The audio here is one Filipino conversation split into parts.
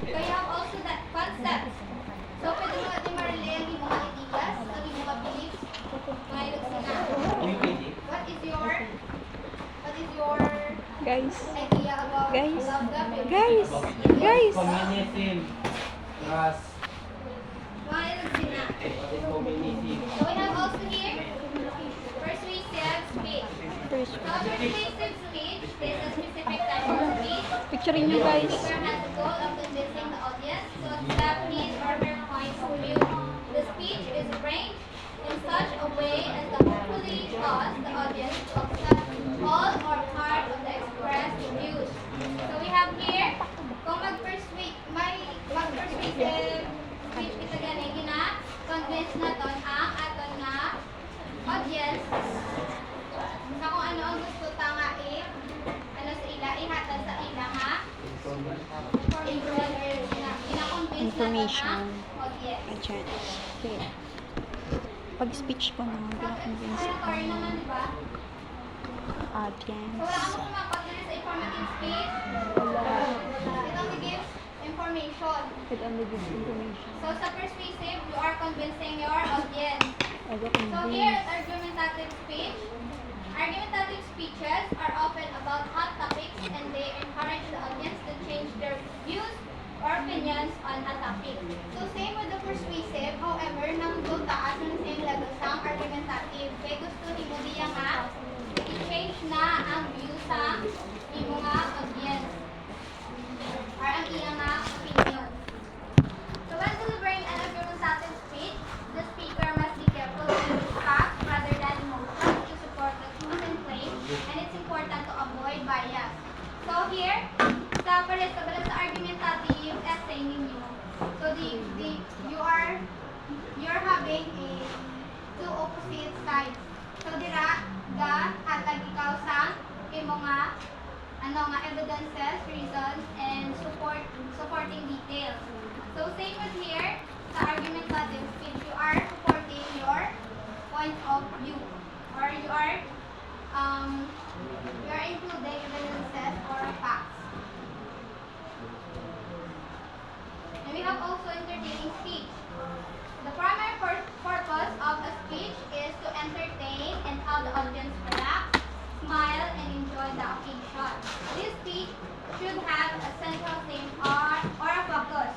So you have also that concept. So pwede mo natin ma-relay ang mga ideas, ang mga beliefs, mga ilog sila. What is your Guys. idea about Guys. love the Guys. Guys. Communism. Trust. Mga ilog sila. What is communism? So we have also here persuasive speech. First. So persuasive speech is a specific type of speech. Picturing you guys. The speaker has the goal of convincing the audience to accept his or her point of view. The speech is arranged in such a way as to hopefully cause the audience to accept all or part of the expressed views. So we have here, kung mag-persuasive speech kita gani, gina-convince naton ang aton nga audience sa kung ano ang gusto ta nga ano sa ila, ihatag sa ila ha Information. audience. Adyan. Okay. Pag-speech ko naman, pinakonvince ko Story naman, di ba? So audience. wala kang kumapag na sa informative speech. Wala. It only gives information. It only gives information. So sa persuasive, you are convincing your audience. I got So here, convinced. argumentative speech. Argumentative speeches are often about hot topics and they encourage the audience to change their views or opinions on a topic. So same with the persuasive, however, nang do taas ng same level sa argumentative. Kaya gusto ni mo diya nga, i-change na ang view sa imo nga audience or ang iyang nga opinion. So when delivering an argumentative speech, the speaker must be careful to use facts rather than emotions to support the truth and claim, and it's important to avoid bias. So here, sa sa argumentative essay ninyo, so you're having a two opposite sides. So dira hatag ikaw sa imo nga evidences, reasons, and supporting details. So same with here, sa argumentative speech, you are supporting your point of view, or you are including evidences or facts. And we have also entertaining speech. The primary purpose of a speech is to entertain and have the audience relax, smile, and enjoy the occasion. This speech should have a central theme or a focus.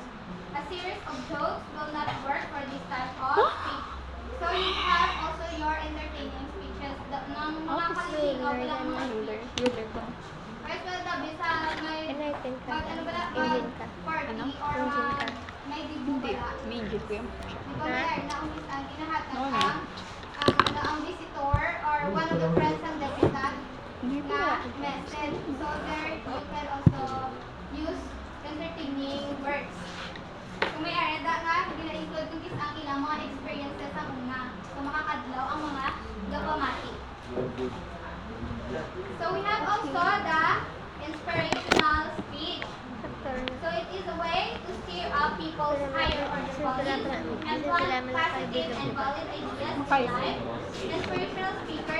A series of jokes will not work for this type of speech. So you have also your entertaining speeches. Ng mga kaliligaw bilang mga speech. Ruler ko. Kahit well, dabi sa may Enlighten ka. pag ano ba Engine ka. party Ano? or Engine ka. may dibu Hindi. ba. May injit ko yung Di ba Mayor, na ang ginahatag Oo, ang visitor or one of the friends ng debutant Hindi po. na message. So there you can also use entertaining words. Kung may areda nga, gina-include kung kis ang ilang mga experiences sa una. So makakadlaw ang mga gapamati. So we have also the inspirational speech. So it is a way to steer up people's higher order values and plant positive and valid ideas in life. Inspirational speaker